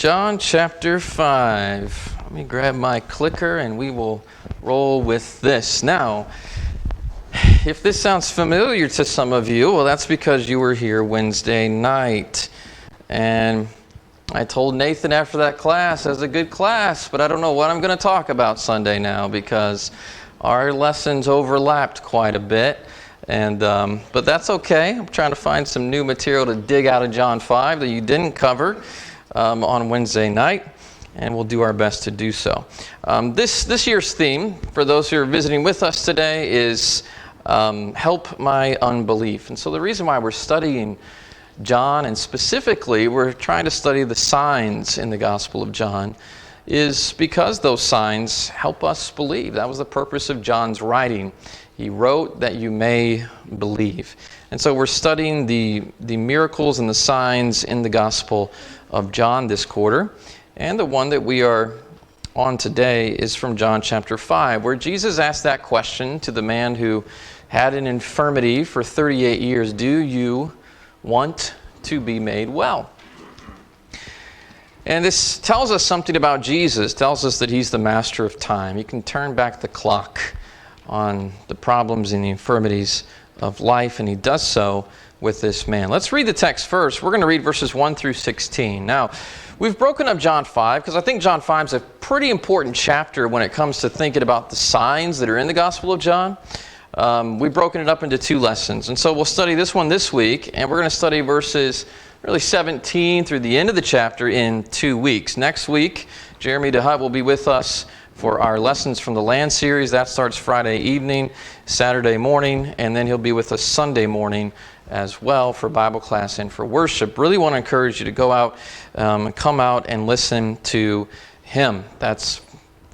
John chapter 5. Let me grab my clicker and we will roll with this. Now, if this sounds familiar to some of you, well, that's because you were here Wednesday night. And I told Nathan after that class, it was a good class, but I don't know what I'm going to talk about Sunday now because our lessons overlapped quite a bit. But that's okay. I'm trying to find some new material to dig out of John 5 that you didn't cover on Wednesday night, and we'll do our best to do so. This year's theme, for those who are visiting with us today, is Help My Unbelief. And so the reason why we're studying John, and specifically we're trying to study the signs in the Gospel of John, is because those signs help us believe. That was the purpose of John's writing. He wrote that you may believe. And so we're studying the miracles and the signs in the Gospel of John this quarter. And the one that we are on today is from John chapter 5, where Jesus asked that question to the man who had an infirmity for 38 years. Do you want to be made well? And this tells us something about Jesus, tells us that he's the master of time. He can turn back the clock on the problems and the infirmities of life, and he does so with this man. Let's read the text first. We're going to read verses 1 through 16. Now, we've broken up John 5 because I think John 5 is a pretty important chapter when it comes to thinking about the signs that are in the Gospel of John. We've broken it up into two lessons, and so we'll study this one this week, and we're going to study verses really 17 through the end of the chapter in 2 weeks. Next week, Jeremy DeHutt will be with us for our Lessons from the Land series. That starts Friday evening, Saturday morning, and then he'll be with us Sunday morning as well for Bible class and for worship. Really want to encourage you to go out, come out and listen to him. That's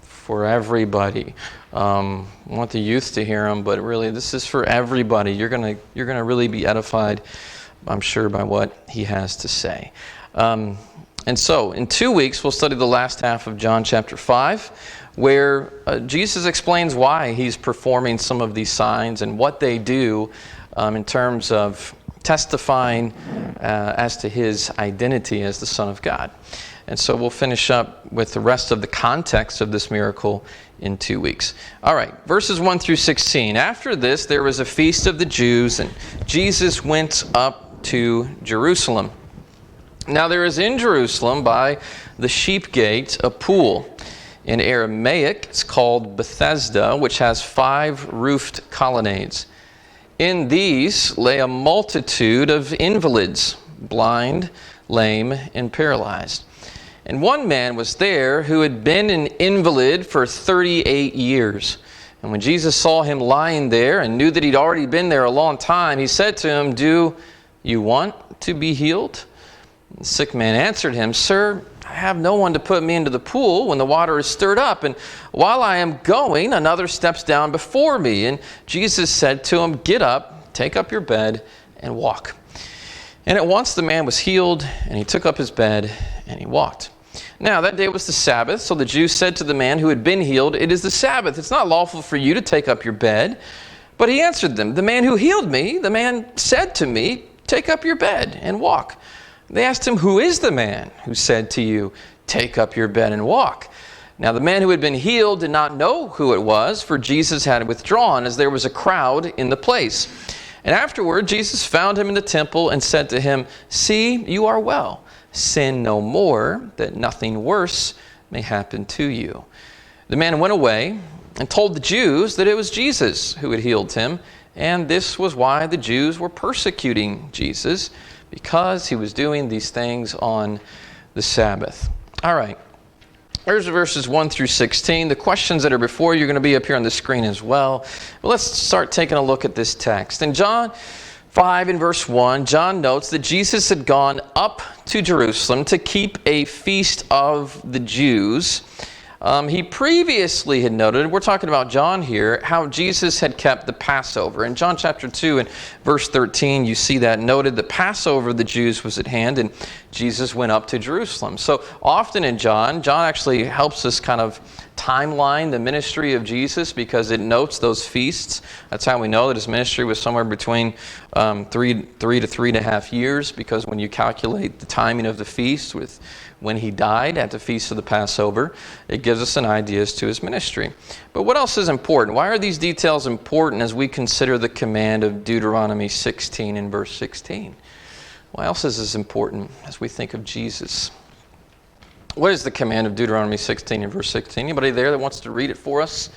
for everybody. I want the youth to hear him, but really this is for everybody. You're gonna really be edified, I'm sure, by what he has to say. And so in 2 weeks, we'll study the last half of John chapter 5, where Jesus explains why he's performing some of these signs and what they do in terms of testifying as to his identity as the Son of God. And so we'll finish up with the rest of the context of this miracle in 2 weeks. All right, verses 1 through 16. After this, there was a feast of the Jews, and Jesus went up to Jerusalem. Now there is in Jerusalem by the sheep gate a pool. In Aramaic, it's called Bethesda, which has 5 roofed colonnades. In these lay a multitude of invalids, blind, lame, and paralyzed. And one man was there who had been an invalid for 38 years. And when Jesus saw him lying there and knew that he'd already been there a long time, he said to him, "Do you want to be healed?" The sick man answered him, "Sir, I have no one to put me into the pool when the water is stirred up, and while I am going, another steps down before me." And Jesus said to him, "Get up, take up your bed, and walk." And at once the man was healed, and he took up his bed, and he walked. Now that day was the Sabbath, so the Jews said to the man who had been healed, "It is the Sabbath. It's not lawful for you to take up your bed." But he answered them, "The man who healed me, the man said to me, 'Take up your bed and walk.'" They asked him, "Who is the man who said to you, 'Take up your bed and walk'?" Now the man who had been healed did not know who it was, for Jesus had withdrawn, as there was a crowd in the place. And afterward Jesus found him in the temple and said to him, "See, you are well. Sin no more, that nothing worse may happen to you." The man went away and told the Jews that it was Jesus who had healed him, and this was why the Jews were persecuting Jesus, because he was doing these things on the Sabbath. All right. Here's verses 1 through 16. The questions that are before you are going to be up here on the screen as well. But let's start taking a look at this text. In John 5 and verse 1, John notes that Jesus had gone up to Jerusalem to keep a feast of the Jews. He previously had noted, we're talking about John here, how Jesus had kept the Passover. In John chapter 2 and verse 13, you see that noted. The Passover of the Jews was at hand, and Jesus went up to Jerusalem. So often in John actually helps us kind of timeline the ministry of Jesus because it notes those feasts. That's how we know that his ministry was somewhere between 3 to 3.5 years, because when you calculate the timing of the feast with when he died at the Feast of the Passover, it gives us an idea as to his ministry. But what else is important? Why are these details important as we consider the command of Deuteronomy 16 and verse 16? Why else is this important as we think of Jesus? What is the command of Deuteronomy 16 and verse 16? Anybody there that wants to read it for us?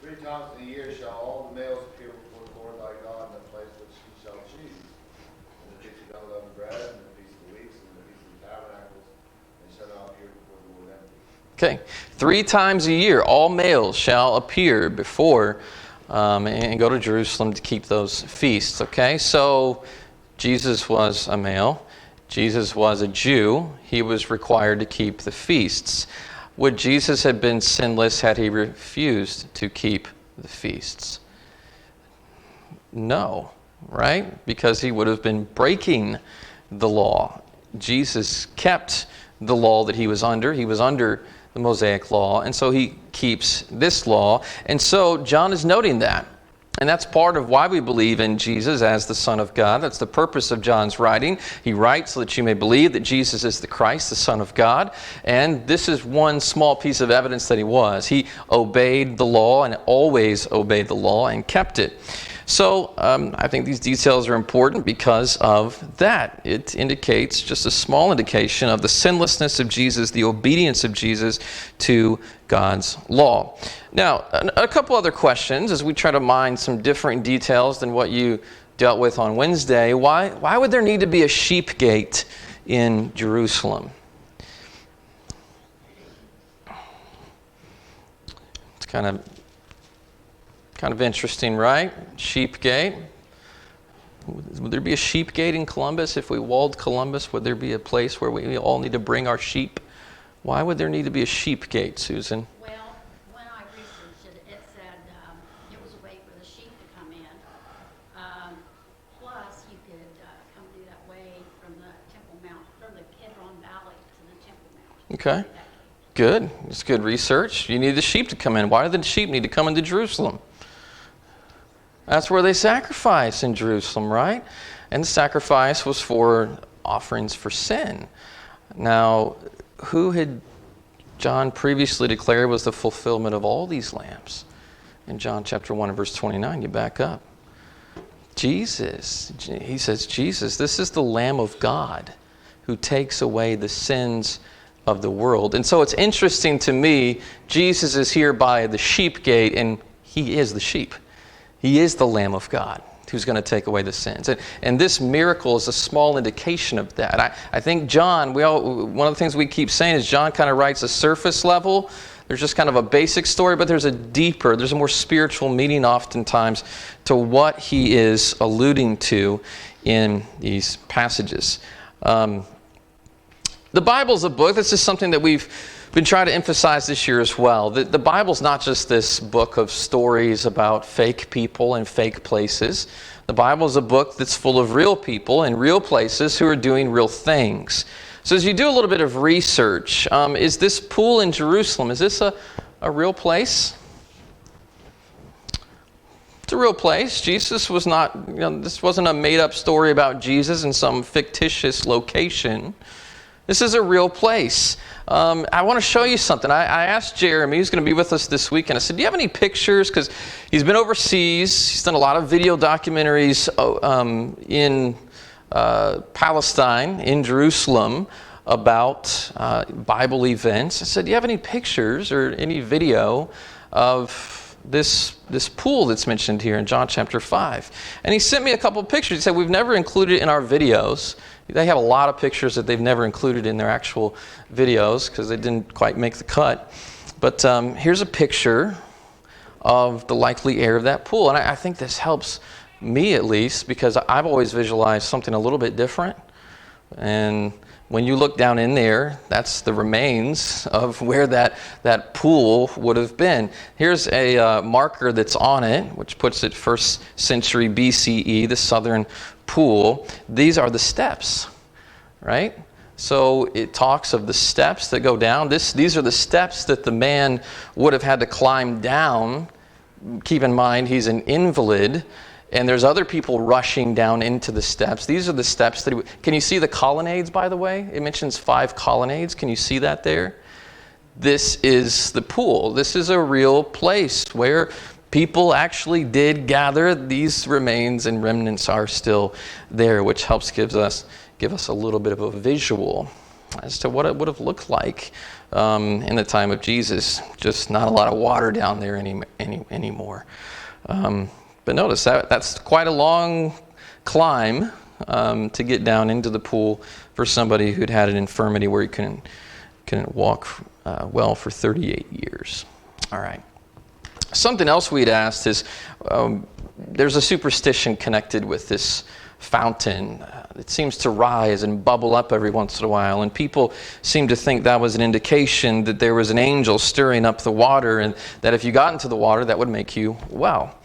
3 times in a year shall all the males appear before the Lord thy God in the place which he shall choose. In the feast of unleavened bread, and the feast of weeks, and the feast of tabernacles, and shall not appear before the Lord empty. Okay. 3 times a year, all males shall appear before and go to Jerusalem to keep those feasts. Okay, so Jesus was a male. Jesus was a Jew. He was required to keep the feasts. Would Jesus have been sinless had he refused to keep the feasts? No, right? Because he would have been breaking the law. Jesus kept the law that he was under. He was under the Mosaic law, and so he keeps this law. And so John is noting that. And that's part of why we believe in Jesus as the Son of God. That's the purpose of John's writing. He writes so that you may believe that Jesus is the Christ, the Son of God. And this is one small piece of evidence that he was. He obeyed the law and always obeyed the law and kept it. So I think these details are important because of that. It indicates just a small indication of the sinlessness of Jesus, the obedience of Jesus to God's law. Now, a couple other questions as we try to mine some different details than what you dealt with on Wednesday. Why would there need to be a sheep gate in Jerusalem? It's kind of interesting, right? Sheep gate. Would there be a sheep gate in Columbus? If we walled Columbus, would there be a place where we all need to bring our sheep? Why would there need to be a sheep gate, Susan? Well, when I researched it, it said it was a way for the sheep to come in. Plus, you could come through that way from the Temple Mount, from the Kidron Valley to the Temple Mount. Okay. Good. It's good research. You need the sheep to come in. Why do the sheep need to come into Jerusalem? That's where they sacrifice in Jerusalem, right? And the sacrifice was for offerings for sin. Now, who had John previously declared was the fulfillment of all these lambs? In John chapter 1 and verse 29, you back up. Jesus. He says, Jesus, this is the Lamb of God who takes away the sins of the world. And so it's interesting to me, Jesus is here by the sheep gate, and he is the sheep. He is the Lamb of God who's going to take away the sins. And this miracle is a small indication of that. I think John, one of the things we keep saying is John kind of writes a surface level. There's just kind of a basic story, but there's a more spiritual meaning oftentimes to what he is alluding to in these passages. The Bible's a book. This is something that we've been trying to emphasize this year as well. The Bible's not just this book of stories about fake people and fake places. The Bible is a book that's full of real people and real places who are doing real things. So as you do a little bit of research, is this pool in Jerusalem, is this a real place? It's a real place. Jesus was not, this wasn't a made-up story about Jesus in some fictitious location. This is a real place. I want to show you something. I asked Jeremy, who's going to be with us this weekend, I said, do you have any pictures? Because he's been overseas. He's done a lot of video documentaries in Palestine, in Jerusalem, about Bible events. I said, do you have any pictures or any video of this pool that's mentioned here in John chapter 5? And he sent me a couple of pictures. He said, we've never included it in our videos. They have a lot of pictures that they've never included in their actual videos because they didn't quite make the cut. But here's a picture of the likely area of that pool. And I think this helps me at least because I've always visualized something a little bit different. And when you look down in there, that's the remains of where that pool would have been. Here's a marker that's on it, which puts it 1st century BCE, the southern pool. These are the steps, right? So it talks of the steps that go down. These are the steps that the man would have had to climb down. Keep in mind, he's an invalid, and there's other people rushing down into the steps. These are the steps that can you see the colonnades, by the way? It mentions 5 colonnades. Can you see that there? This is the pool. This is a real place where people actually did gather. These remains and remnants are still there, which helps give us a little bit of a visual as to what it would have looked like in the time of Jesus. Just not a lot of water down there anymore. But notice that's quite a long climb to get down into the pool for somebody who'd had an infirmity where he couldn't walk well for 38 years. All right. Something else we'd asked is there's a superstition connected with this fountain. It seems to rise and bubble up every once in a while, and people seem to think that was an indication that there was an angel stirring up the water, and that if you got into the water, that would make you well.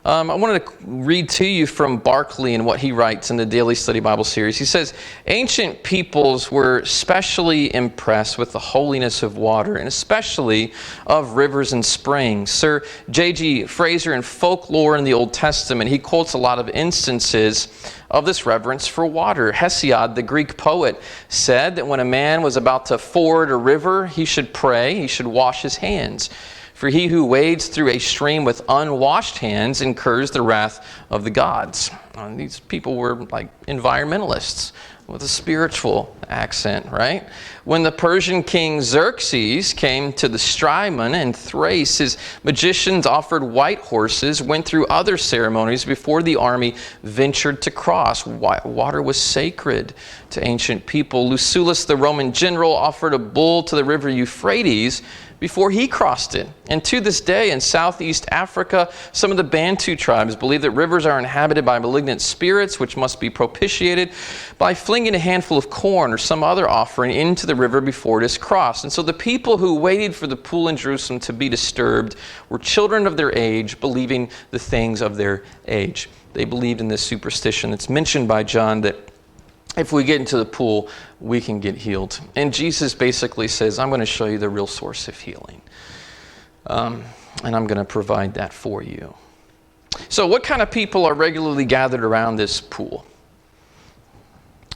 I wanted to read to you from Barclay and what he writes in the Daily Study Bible series. He says, ancient peoples were specially impressed with the holiness of water, and especially of rivers and springs. Sir J.G. Fraser, in Folklore in the Old Testament, he quotes a lot of instances of this reverence for water. Hesiod, the Greek poet, said that when a man was about to ford a river, he should pray, he should wash his hands. For he who wades through a stream with unwashed hands incurs the wrath of the gods. These people were like environmentalists with a spiritual accent, right? When the Persian king Xerxes came to the Strymon in Thrace, his magicians offered white horses, went through other ceremonies before the army ventured to cross. Water was sacred to ancient people. Lucullus, the Roman general, offered a bull to the river Euphrates before he crossed it. And to this day in Southeast Africa, some of the Bantu tribes believe that rivers are inhabited by malignant spirits, which must be propitiated by flinging a handful of corn or some other offering into the river before it is crossed. And so the people who waited for the pool in Jerusalem to be disturbed were children of their age, believing the things of their age. They believed in this superstition that's mentioned by John, that if we get into the pool, we can get healed. And Jesus basically says, I'm going to show you the real source of healing. And I'm going to provide that for you. So what kind of people are regularly gathered around this pool?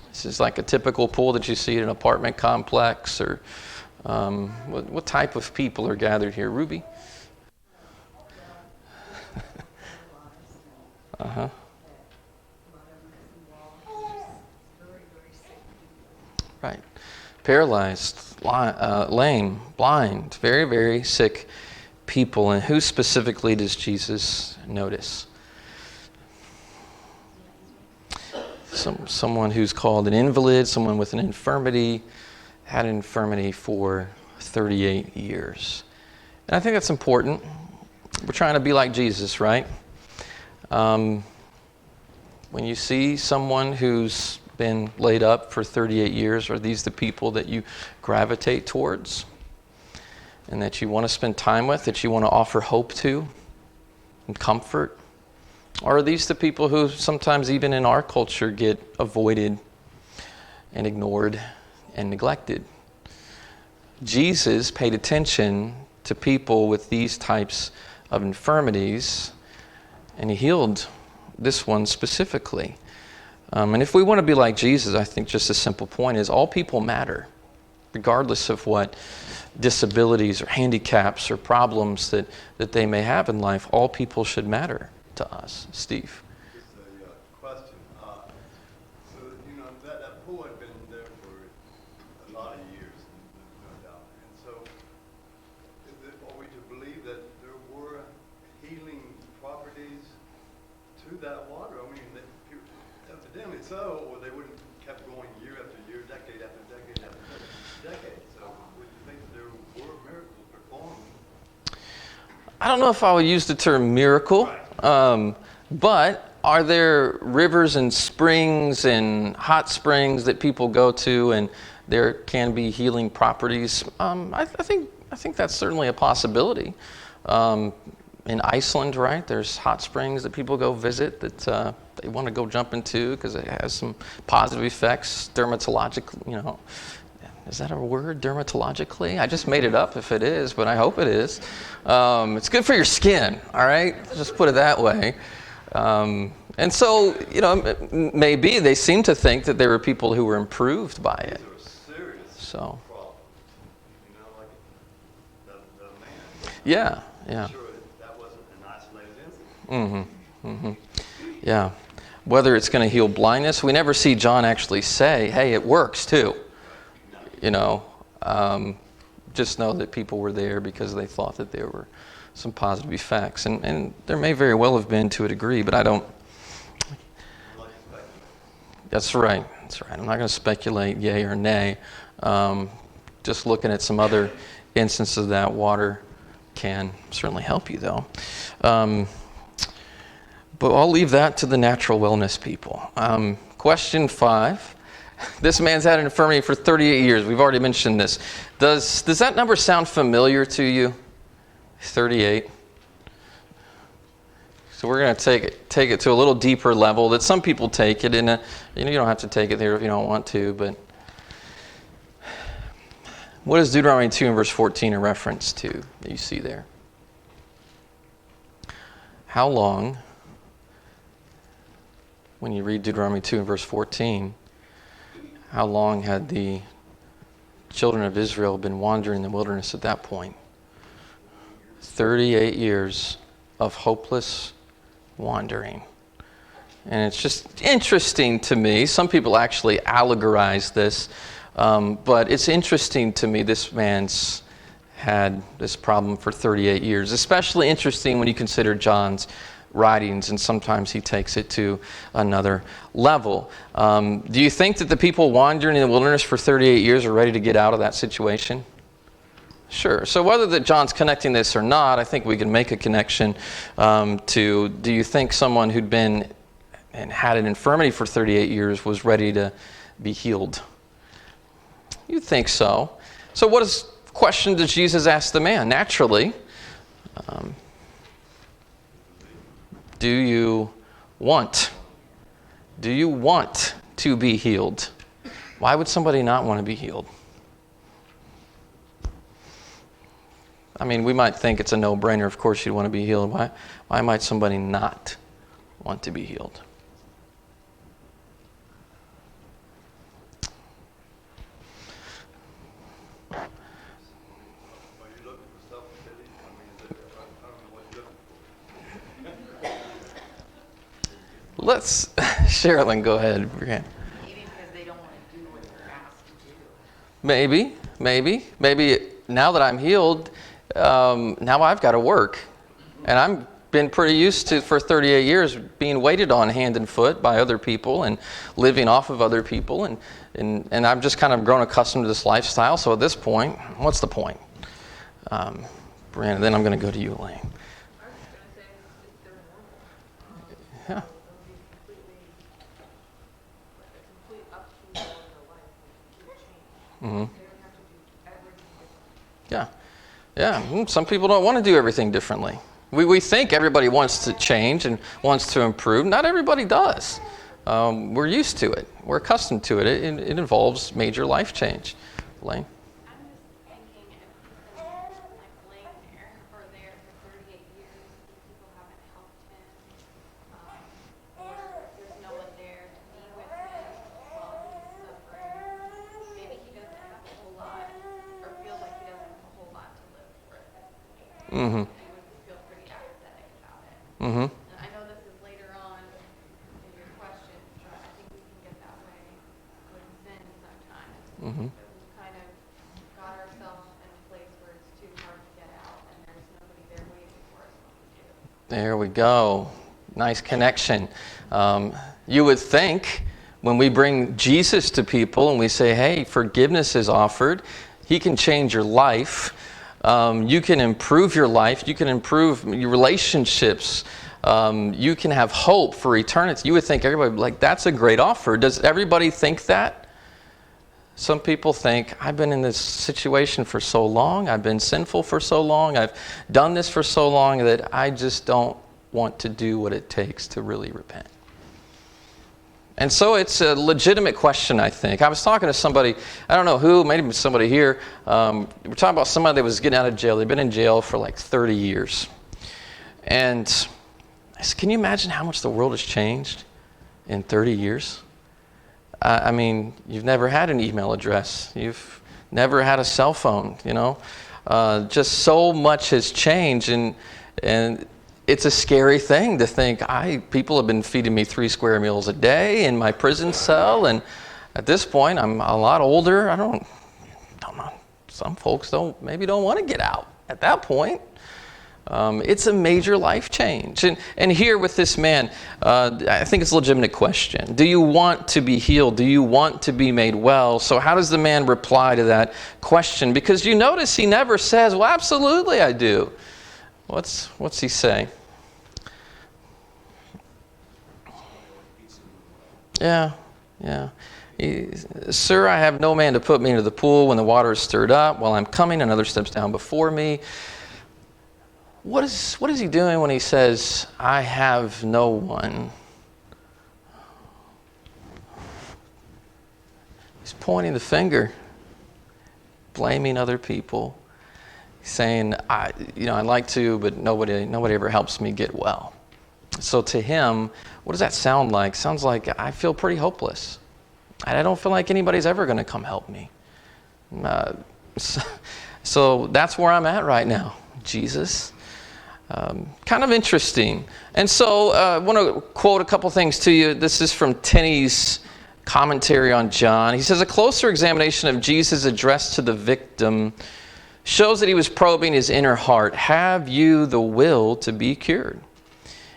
This is like a typical pool that you see in an apartment complex, or what type of people are gathered here? Ruby? Uh-huh. Right. Paralyzed, lame, blind, very, very sick people. And who specifically does Jesus notice? Someone who's called an invalid, someone with an infirmity, had an infirmity for 38 years. And I think that's important. We're trying to be like Jesus, right? When you see someone who's been laid up for 38 years, are these the people that you gravitate towards and that you want to spend time with, that you want to offer hope to and comfort? Or are these the people who sometimes even in our culture get avoided and ignored and neglected? Jesus paid attention to people with these types of infirmities, and he healed this one specifically. And if we want to be like Jesus, I think just a simple point is all people matter, regardless of what disabilities or handicaps or problems that they may have in life. All people should matter to us. Steve? Just a question. So, that pool had been there for a lot of years, no doubt. And so, are we to believe that there were healing properties to that water? I mean, evidently so, or they wouldn't have kept going year after year, decade after decade after decade. So, would you think that there were miracles performed? I don't know if I would use the term miracle, but are there rivers and springs and hot springs that people go to and there can be healing properties? I think that's certainly a possibility. in Iceland, right? There's hot springs that people go visit that they want to go jump into because it has some positive effects dermatologically, Is that a word, dermatologically? I just made it up if it is, but I hope it is. It's good for your skin, all right? Just put it that way. And so, maybe they seem to think that there were people who were improved by it. These are serious So, problems. Like the man. yeah. I'm sure that wasn't an isolated incident. Yeah. Whether it's going to heal blindness, we never see John actually say, hey, it works too. Just know that people were there because they thought that there were some positive effects. And there may very well have been to a degree, but I don't. That's right. I'm not going to speculate yay or nay. Just looking at some other instances of that, water can certainly help you, though. But I'll leave that to the natural wellness people. Question 5. This man's had an infirmity for 38 years. We've already mentioned this. Does that number sound familiar to you? 38. So we're going to take it to a little deeper level that some people take it in you don't have to take it there if you don't want to, but what is Deuteronomy 2 and verse 14 a reference to that you see there? How long, when you read Deuteronomy 2 and verse 14, how long had the children of Israel been wandering in the wilderness at that point? 38 years of hopeless wandering. And it's just interesting to me. Some people actually allegorize this, but it's interesting to me this man's had this problem for 38 years. Especially interesting when you consider John's writings, and sometimes he takes it to another level. Do you think that the people wandering in the wilderness for 38 years are ready to get out of that situation? Sure. So whether that John's connecting this or not, I think we can make a connection to, do you think someone who'd been and had an infirmity for 38 years was ready to be healed? You'd think so. So what question does Jesus ask the man? Naturally, do you want to be healed? Why would somebody not want to be healed? I mean, we might think it's a no-brainer. Of course you'd want to be healed. Why might somebody not want to be healed? Are you looking for self-pity? I don't know what you're looking for. Let's, Sherilyn, go ahead. Maybe because they don't want to do what they're asked to do. Maybe now that I'm healed, now I've got to work. And I've been pretty used to, for 38 years, being waited on hand and foot by other people and living off of other people. And I've just kind of grown accustomed to this lifestyle. So at this point, what's the point? Brandon, then I'm going to go to you, Elaine. I was just going to say it's their normal. Yeah. They'll be a complete upheaval in their life, a complete change. Mm-hmm. They don't have to do everything different. Yeah. Some people don't want to do everything differently. We think everybody wants to change and wants to improve. Not everybody does. We're used to it. We're accustomed to it. It involves major life change. Elaine? I'm just thinking if he's been like laying there or there for 38 years, and people haven't helped him, or there's no one there to be with him while he's suffering, maybe he doesn't have a whole lot, or feels like he doesn't have a whole lot to live for at this point. Mm-hmm. He would feel pretty apathetic about it. Mm-hmm. And I know this is later on in your question, but I think we can get that way with sin sometimes. Mm-hmm. That we've kind of got ourselves in a place where it's too hard to get out, and there's nobody there waiting for us when we do. There we go. Nice connection. You would think when we bring Jesus to people and we say, hey, forgiveness is offered, he can change your life. You can improve your life. You can improve your relationships. You can have hope for eternity. You would think everybody would be like, that's a great offer. Does everybody think that? Some people think, I've been in this situation for so long, I've been sinful for so long, I've done this for so long that I just don't want to do what it takes to really repent. And so it's a legitimate question, I think. I was talking to somebody, I don't know who, maybe somebody here. We're talking about somebody that was getting out of jail. They'd been in jail for like 30 years. And I said, can you imagine how much the world has changed in 30 years? I mean, you've never had an email address. You've never had a cell phone, you know. Just so much has changed, and it's a scary thing to think, people have been feeding me 3 square meals a day in my prison cell, and at this point, I'm a lot older. I don't know. Some folks maybe don't want to get out at that point. It's a major life change. And here with this man, I think it's a legitimate question. Do you want to be healed? Do you want to be made well? So how does the man reply to that question? Because you notice he never says, well, absolutely I do. What's he say? Yeah. Sir, I have no man to put me into the pool when the water is stirred up. While I'm coming, another steps down before me. What is he doing when he says, I have no one? He's pointing the finger, blaming other people, saying, I'd like to, but nobody ever helps me get well. So to him, what does that sound like? Sounds like I feel pretty hopeless. I don't feel like anybody's ever going to come help me. So that's where I'm at right now, Jesus. Kind of interesting. And so I want to quote a couple things to you. This is from Tenney's commentary on John. He says, a closer examination of Jesus' address to the victim shows that he was probing his inner heart. Have you the will to be cured?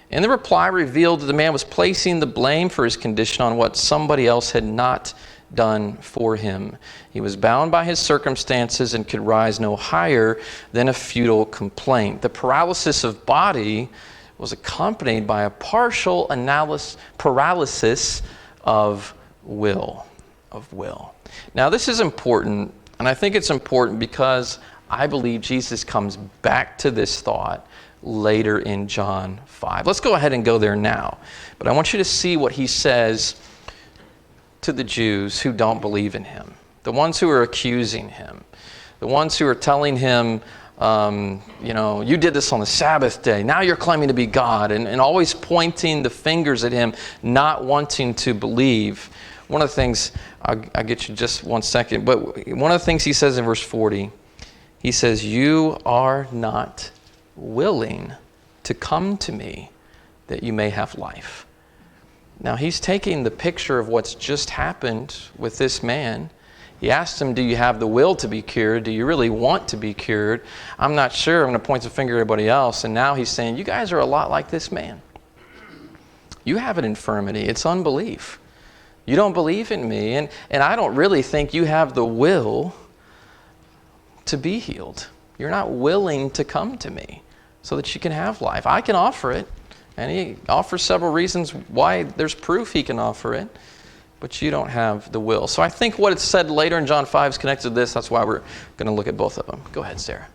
And the reply revealed that the man was placing the blame for his condition on what somebody else had not done for him. He was bound by his circumstances and could rise no higher than a futile complaint. The paralysis of body was accompanied by a partial paralysis of will. Now this is important, and I think it's important because I believe Jesus comes back to this thought later in John 5. Let's go ahead and go there now. But I want you to see what he says to the Jews who don't believe in him, the ones who are accusing him, the ones who are telling him, you did this on the Sabbath day, now you're claiming to be God, and always pointing the fingers at him, not wanting to believe. One of the things, I'll get you just one second, but one of the things he says in verse 40, he says, you are not willing to come to me that you may have life. Now he's taking the picture of what's just happened with this man. He asked him, do you have the will to be cured? Do you really want to be cured? I'm not sure. I'm going to point the finger at everybody else. And now he's saying, you guys are a lot like this man. You have an infirmity. It's unbelief. You don't believe in me. And I don't really think you have the will to be healed. You're not willing to come to me so that you can have life. I can offer it. And he offers several reasons why there's proof he can offer it, but you don't have the will. So I think what it's said later in John 5 is connected to this. That's why we're going to look at both of them. Go ahead, Sarah.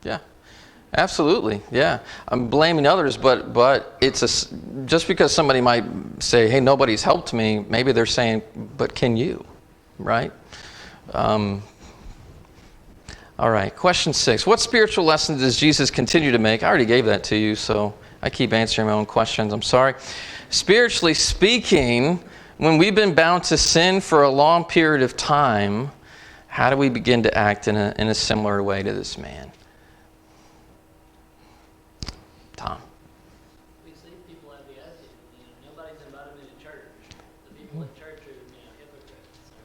Yeah, absolutely. Yeah, I'm blaming others, but it's just because somebody might say, "Hey, nobody's helped me," maybe they're saying, "But can you?" Right? All right. Question 6: what spiritual lessons does Jesus continue to make? I already gave that to you, so I keep answering my own questions. I'm sorry. Spiritually speaking, when we've been bound to sin for a long period of time, how do we begin to act in a similar way to this man? Tom. We see people have the attitude, nobody's invited me to church. The people at church are, hypocrites. So,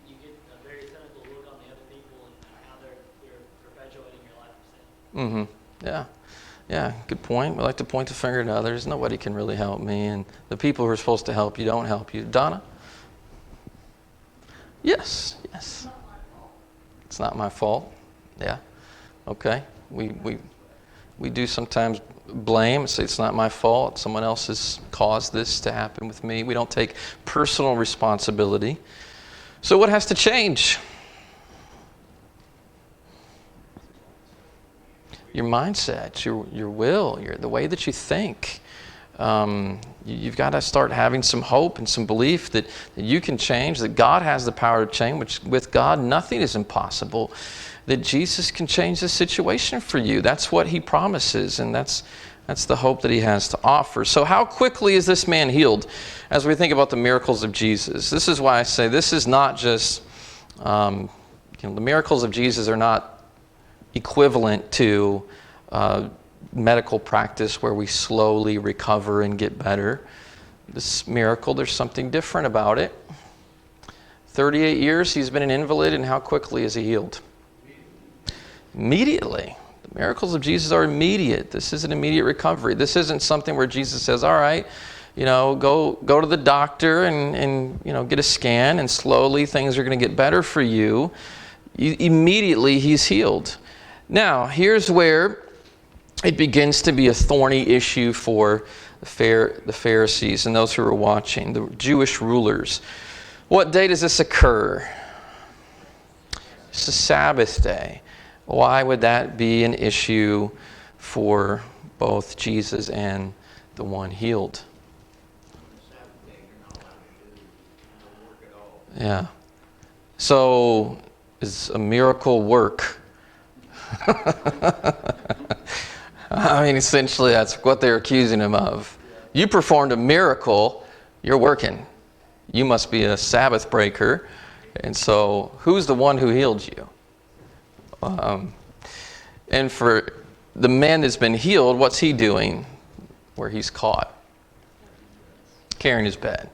you get a very cynical look on the other people and how they're perpetuating your life of sin. Yeah. Yeah, good point. We like to point the finger at others. Nobody can really help me. And the people who are supposed to help you don't help you. Donna? Yes. It's not my fault. Yeah. Okay. We do sometimes blame, say it's not my fault. Someone else has caused this to happen with me. We don't take personal responsibility. So what has to change? Your mindset, your will, the way that you think. You've got to start having some hope and some belief that you can change, that God has the power to change, which with God nothing is impossible, that Jesus can change the situation for you. That's what he promises, and that's the hope that he has to offer. So how quickly is this man healed as we think about the miracles of Jesus? This is why I say this is not just, the miracles of Jesus are not equivalent to medical practice where we slowly recover and get better. This miracle, there's something different about it. 38 years he's been an invalid, and how quickly is he healed? Immediately. The miracles of Jesus are immediate. This is an immediate recovery. This isn't something where Jesus says, all right, go to the doctor and get a scan, and slowly things are going to get better for you. Immediately he's healed. Now, here's where it begins to be a thorny issue for the Pharisees and those who are watching, the Jewish rulers. What day does this occur? It's the Sabbath day. Why would that be an issue for both Jesus and the one healed? Yeah. So, is a miracle work? I mean, essentially, that's what they're accusing him of. You performed a miracle, you're working. You must be a Sabbath breaker. And so, who's the one who healed you? And for the man that's been healed, what's he doing where he's caught? Carrying his bed.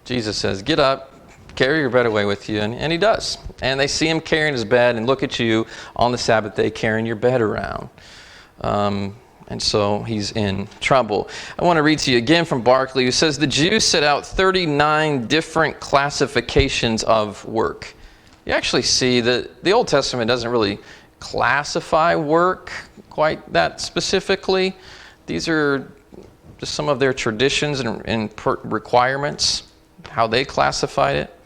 Jesus says, get up. Carry your bed away with you, and he does. And they see him carrying his bed, and look at you on the Sabbath day carrying your bed around. And so he's in trouble. I want to read to you again from Barclay, who says the Jews set out 39 different classifications of work. You actually see that the Old Testament doesn't really classify work quite that specifically. These are just some of their traditions and requirements, how they classified it.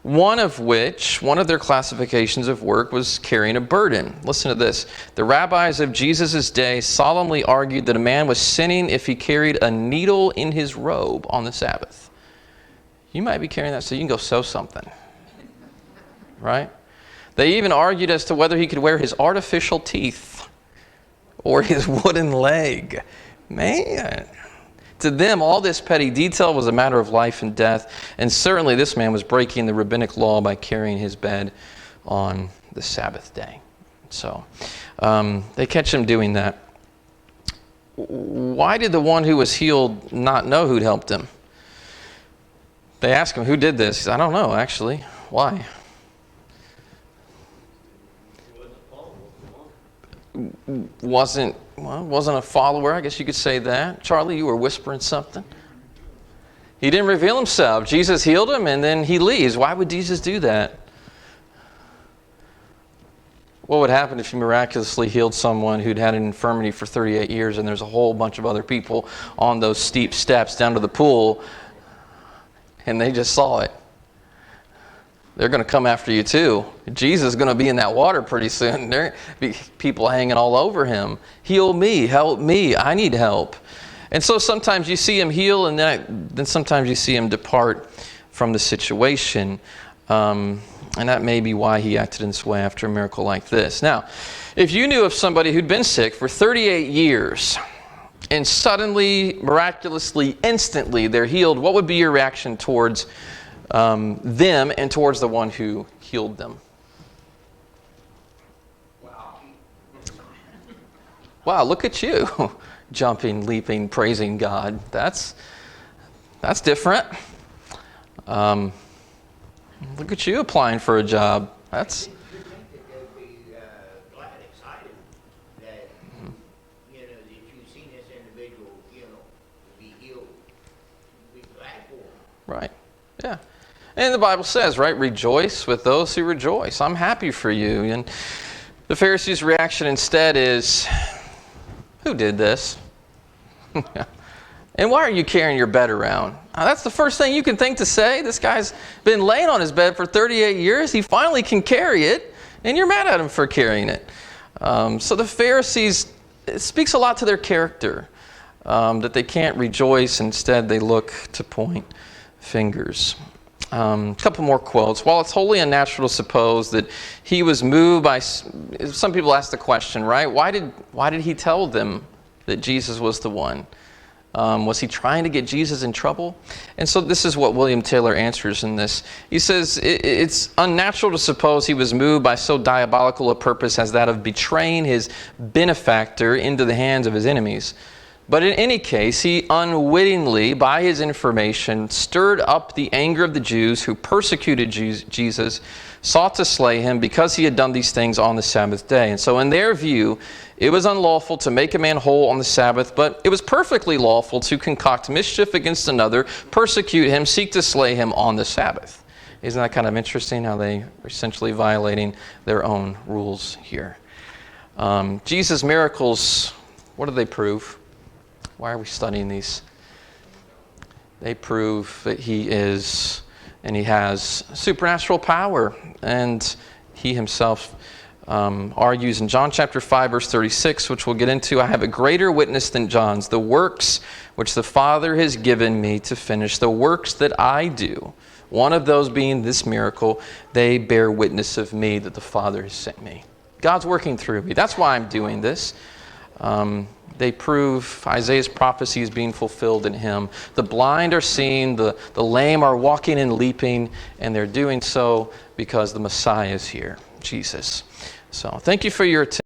One of their classifications of work was carrying a burden. Listen to this. The rabbis of Jesus' day solemnly argued that a man was sinning if he carried a needle in his robe on the Sabbath. You might be carrying that so you can go sew something. Right? They even argued as to whether he could wear his artificial teeth or his wooden leg. Man. To them, all this petty detail was a matter of life and death, and certainly this man was breaking the rabbinic law by carrying his bed on the Sabbath day. So they catch him doing that. Why did the one who was healed not know who'd helped him? They ask him, who did this? He said, I don't know, actually. Why? Wasn't a follower, I guess you could say that. Charlie, you were whispering something. He didn't reveal himself. Jesus healed him and then he leaves. Why would Jesus do that? What would happen if you miraculously healed someone who'd had an infirmity for 38 years and there's a whole bunch of other people on those steep steps down to the pool and they just saw it? They're going to come after you too. Jesus is going to be in that water pretty soon. There be people hanging all over him. Heal me, help me, I need help. And so sometimes you see him heal and then sometimes you see him depart from the situation. And that may be why he acted in this way after a miracle like this. Now, if you knew of somebody who'd been sick for 38 years and suddenly, miraculously, instantly they're healed, what would be your reaction towards them and towards the one who healed them? Wow, look at you. Jumping, leaping, praising God. That's different. Look at you applying for a job. That's... And the Bible says, right, rejoice with those who rejoice. I'm happy for you. And the Pharisees' reaction instead is, who did this? And why are you carrying your bed around? That's the first thing you can think to say. This guy's been laying on his bed for 38 years. He finally can carry it, and you're mad at him for carrying it. So the Pharisees, it speaks a lot to their character, that they can't rejoice. Instead, they look to point fingers. A couple more quotes. While it's wholly unnatural to suppose that he was moved by, some people ask the question, right? Why did he tell them that Jesus was the one? Was he trying to get Jesus in trouble? And so this is what William Taylor answers in this. He says, it's unnatural to suppose he was moved by so diabolical a purpose as that of betraying his benefactor into the hands of his enemies. But in any case, he unwittingly, by his information, stirred up the anger of the Jews who persecuted Jesus, sought to slay him because he had done these things on the Sabbath day. And so in their view, it was unlawful to make a man whole on the Sabbath, but it was perfectly lawful to concoct mischief against another, persecute him, seek to slay him on the Sabbath. Isn't that kind of interesting how they are essentially violating their own rules here? Jesus' miracles, what do they prove? Why are we studying these? They prove that he is and he has supernatural power, and he himself argues in John chapter 5, verse 36, which we'll get into, I have a greater witness than John's, the works which the Father has given me to finish, the works that I do, one of those being this miracle, they bear witness of me that the Father has sent me. God's working through me. That's why I'm doing this. They prove Isaiah's prophecy is being fulfilled in him. The blind are seeing, the lame are walking and leaping, and they're doing so because the Messiah is here, Jesus. So thank you for your attention.